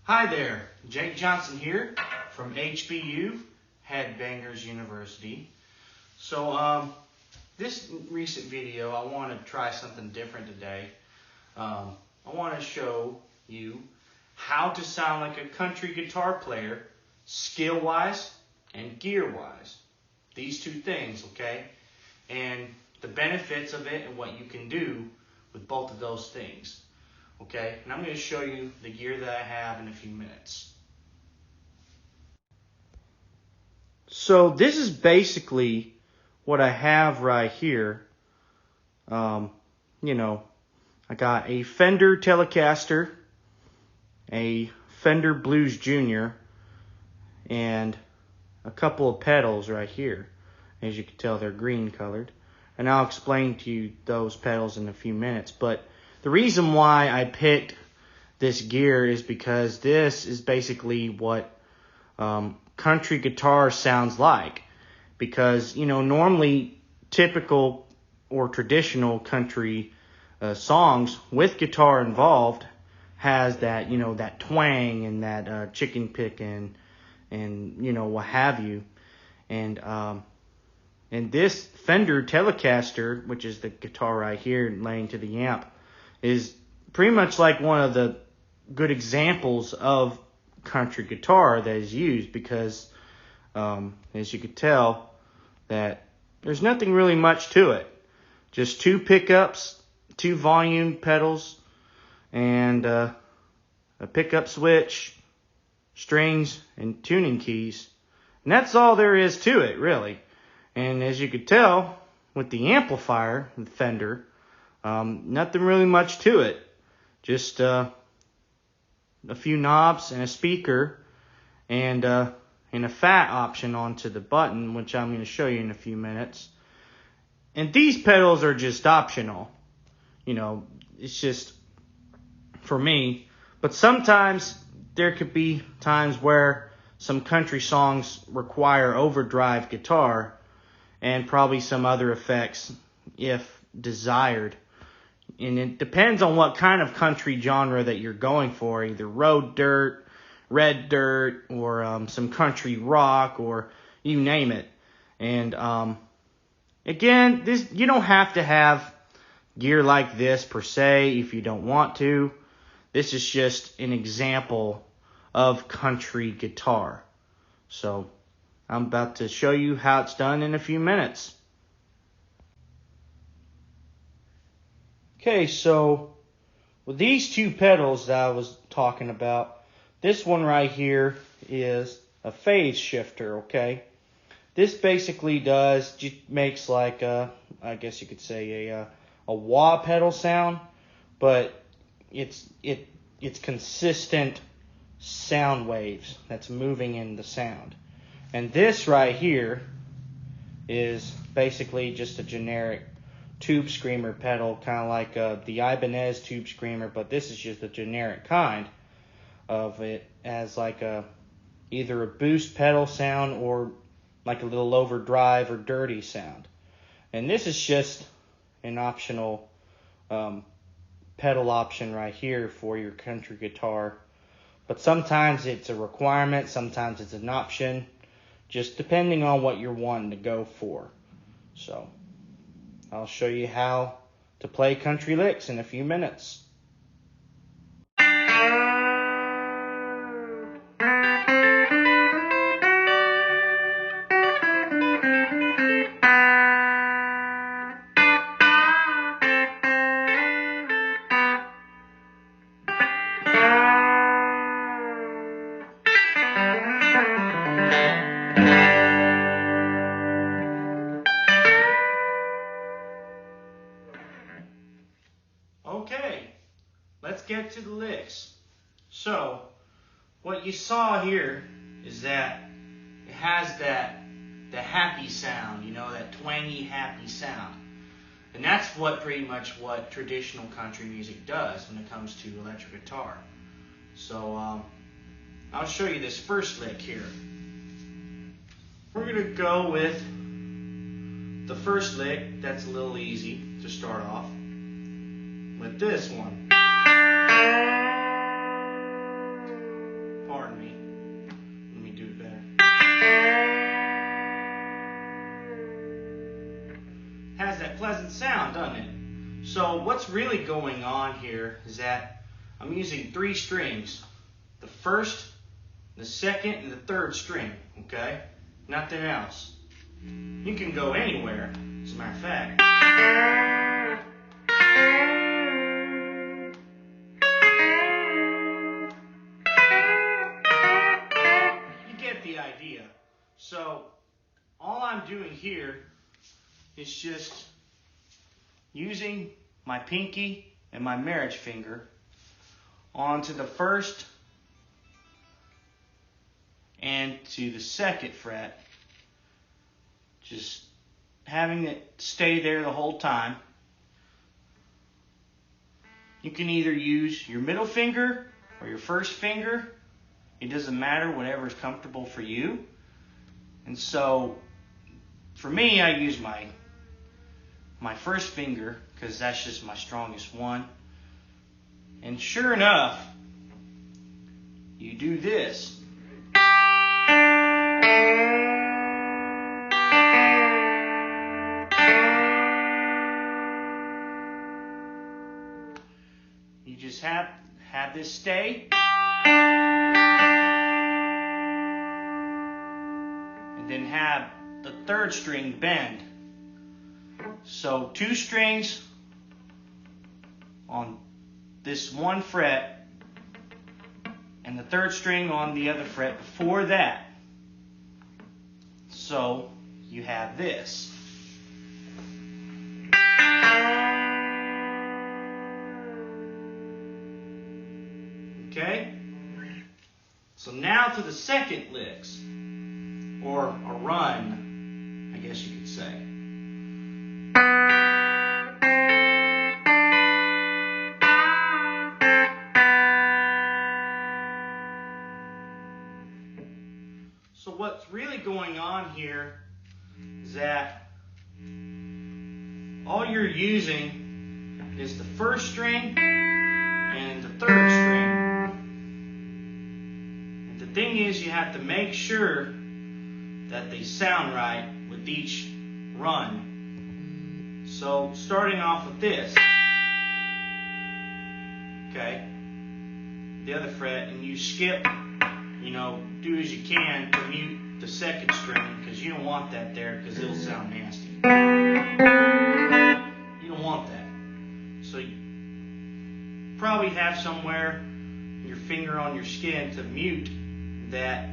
Hi there, Jake Johnson here from HBU, Headbangers University. So this recent video, I want to try something different today. I want to show you how to sound like a country guitar player, skill-wise and gear-wise. These two things, okay? And the benefits of it and what you can do with both of those things. Okay, and I'm going to show you the gear that I have in a few minutes. So this is basically what I have right here. I got a Fender Telecaster, a Fender Blues Junior, and a couple of pedals right here. As you can tell, they're green colored. And I'll explain to you those pedals in a few minutes. But the reason why I picked this gear is because this is basically what country guitar sounds like. Because, normally typical or traditional country songs with guitar involved has that, that twang and that chicken picking and what have you. And this Fender Telecaster, which is the guitar right here laying to the amp, is pretty much like one of the good examples of country guitar that is used because, as you could tell, that there's nothing really much to it. Just two pickups, two volume pedals, and a pickup switch, strings, and tuning keys. And that's all there is to it, really. And as you could tell, with the amplifier, the Fender, nothing really much to it. Just a few knobs and a speaker and a fat option onto the button, which I'm going to show you in a few minutes. And these pedals are just optional. It's just for me. But sometimes there could be times where some country songs require overdrive guitar and probably some other effects if desired. And it depends on what kind of country genre that you're going for, either road dirt, red dirt, or some country rock, or you name it. And again, you don't have to have gear like this per se if you don't want to. This is just an example of country guitar. So I'm about to show you how it's done in a few minutes. Okay, so with these two pedals that I was talking about, this one right here is a phase shifter, okay? This basically makes like I guess you could say a wah pedal sound, but it's consistent sound waves that's moving in the sound. And this right here is basically just a generic tube screamer pedal, kind of like the Ibanez tube screamer, but this is just a generic kind of it as like either a boost pedal sound or like a little overdrive or dirty sound. And this is just an optional pedal option right here for your country guitar. But sometimes it's a requirement, sometimes it's an option, just depending on what you're wanting to go for. So I'll show you how to play country licks in a few minutes. Okay, let's get to the licks. So, what you saw here is that it has the happy sound, that twangy, happy sound. And that's pretty much what traditional country music does when it comes to electric guitar. So, I'll show you this first lick here. We're going to go with the first lick. That's a little easy to start off with this one. that pleasant sound, doesn't it? So what's really going on here is that I'm using 3 strings. The first, the second, and the third string, okay? Nothing else. You can go anywhere, as a matter of fact. You get the idea. So all I'm doing here is just using my pinky and my marriage finger onto the first and to the second fret, just having it stay there the whole time. You can either use your middle finger or your first finger. It doesn't matter, whatever is comfortable for you. And so for me, I use my first finger because that's just my strongest one. And sure enough, you do this. You just have this stay. And then have the third string bend. So 2 strings on this one fret and the third string on the other fret before that. So you have this. Okay? So now to the second licks, or a run, I guess you could say. So what's really going on here is that all you're using is the first string and the third string. And the thing is, you have to make sure that they sound right with each run. So starting off with this, okay, the other fret, and you skip, do as you can to mute the second string, because you don't want that there because it'll sound nasty. You don't want that. So you probably have somewhere your finger on your skin to mute that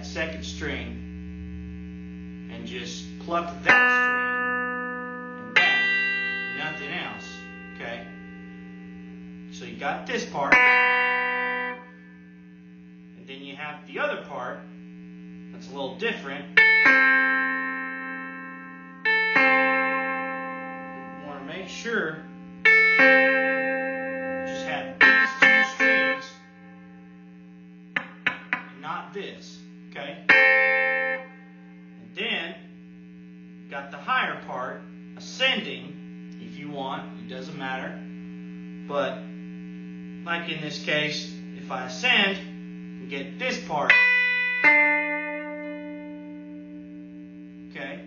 second string, and just pluck that string and that, and nothing else. Okay? So you got this part. Then you have the other part that's a little different. You want to make sure you just have these 2 strings and not this, okay? And then you got the higher part ascending if you want, it doesn't matter. But like in this case, if I ascend, get this part, okay?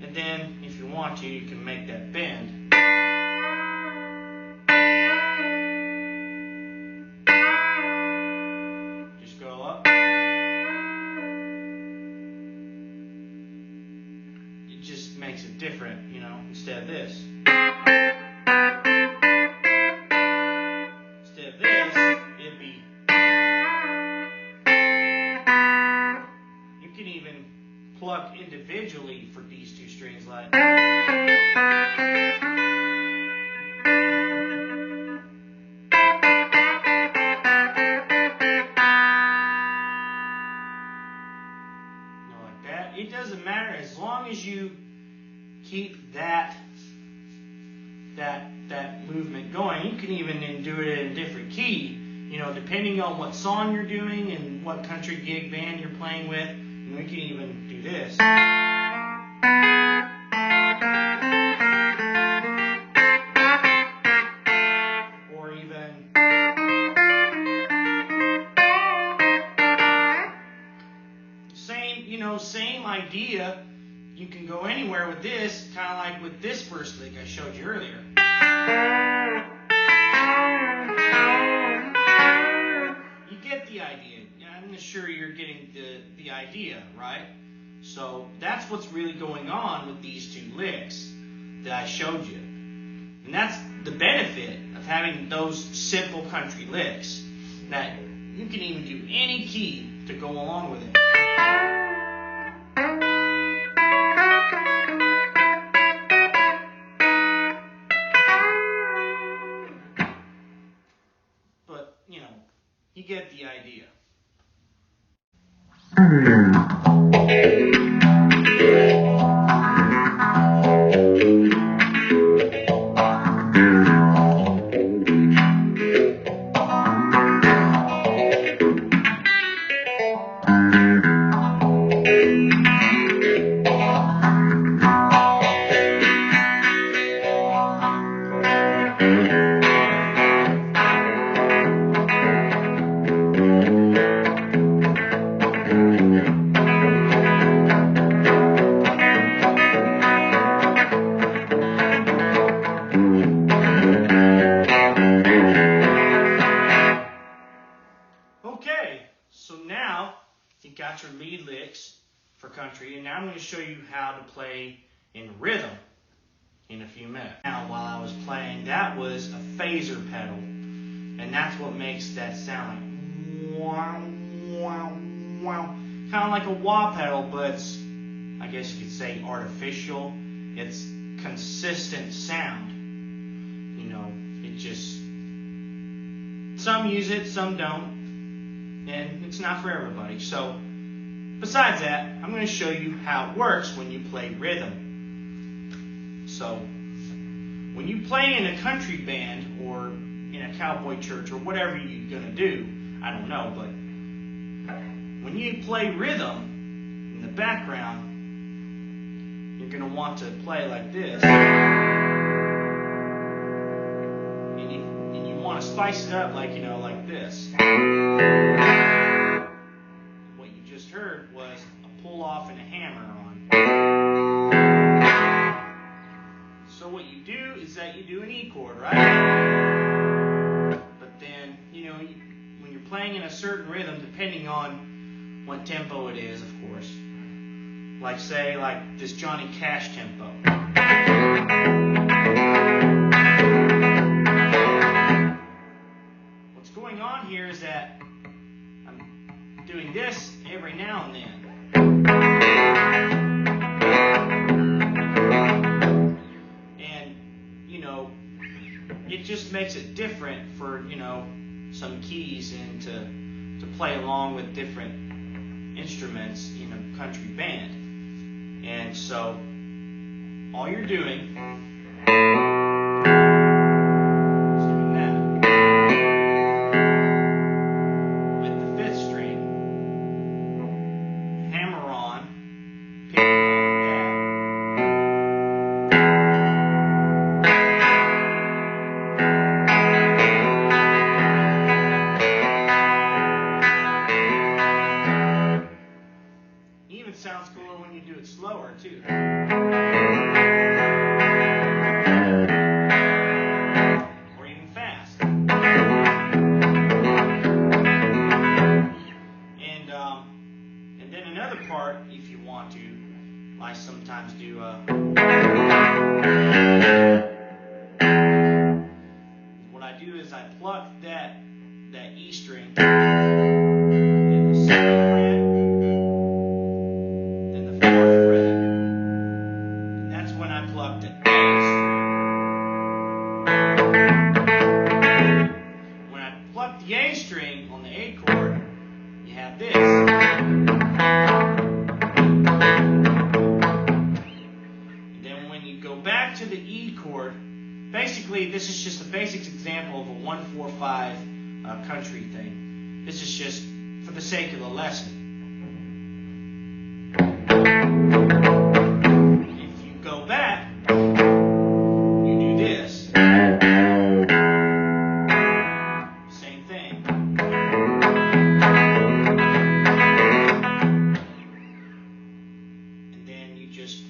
And then, if you want to, you can make that bend. Just go up. It just makes it different, instead of this. Pluck individually for these 2 strings, like you like that. It doesn't matter as long as you keep that movement going. You can even do it in a different key, depending on what song you're doing and what country gig band you're playing with. We can even do this. Or even same idea. you can go anywhere with this, kind of like with this first lick I showed you earlier. You get the idea. I'm sure you're getting the idea, right? So that's what's really going on with these two licks that I showed you. And that's the benefit of having those simple country licks, that you can even do any key to go along with it. But, you get the idea. Okay, so now you got your lead licks for country, and now I'm going to show you how to play in rhythm in a few minutes. Now, while I was playing, that was a phaser pedal, and that's what makes that sound like wow, wow, wow. Kind of like a wah pedal, but it's, I guess you could say, artificial. It's consistent sound. It just, some use it, some don't, and it's not for everybody. So, besides that, I'm going to show you how it works when you play rhythm. So, when you play in a country band or in a cowboy church or whatever you're going to do, I don't know, but when you play rhythm in the background, you're going to want to play like this. And you want to spice it up like this. What you just heard was a pull off and a hammer on. So what you do is that you do an E chord, right? But then, when you're playing in a certain rhythm, depending on what tempo it is, of course, like this Johnny Cash tempo. What's going on here is that I'm doing this every now and then. And, it just makes it different for, some keys and to play along with different instruments in a country band. And so, all you're doing is doing that with the fifth string, hammer on, pick on that. Even sounds cooler when you do it slower too. Or even fast. And then another part, if you want to, I sometimes do what I do is I pluck that E string in the second fret, then the fourth fret, and that's when I pluck the A string. When I pluck the A string on the A chord, you have this. And then when you go back to the E chord, basically this is just a basic example of a 1-4-5 country thing. This is just for the sake of the lesson. If you go back, you do this. Same thing. And then you just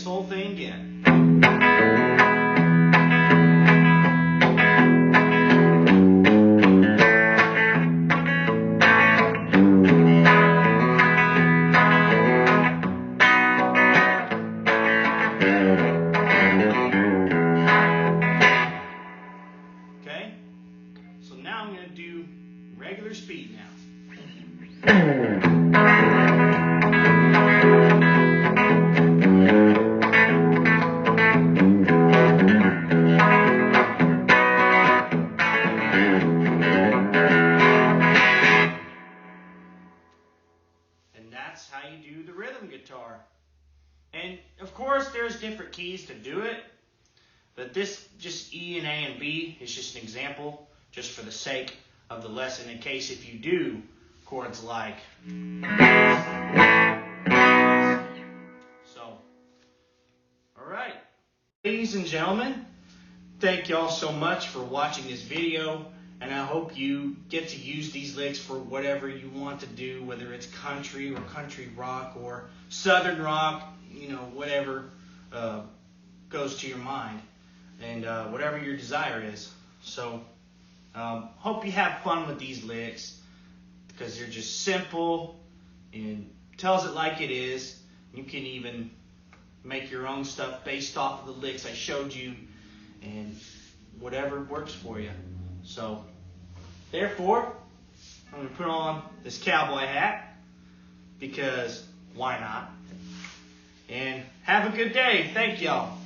this whole thing again. Okay, so now I'm going to do regular speed now. And that's how you do the rhythm guitar. And of course there's different keys to do it, but this just E and A and B is just an example, just for the sake of the lesson, in case if you do chords like. So, alright. Ladies and gentlemen, thank y'all so much for watching this video, and I hope you get to use these licks for whatever you want to do, whether it's country or country rock or southern rock, you know, whatever goes to your mind, and whatever your desire is. So, hope you have fun with these licks, because they're just simple and tells it like it is. You can even make your own stuff based off of the licks I showed you, and whatever works for you. So, therefore, I'm going to put on this cowboy hat, because why not? And have a good day. Thank y'all.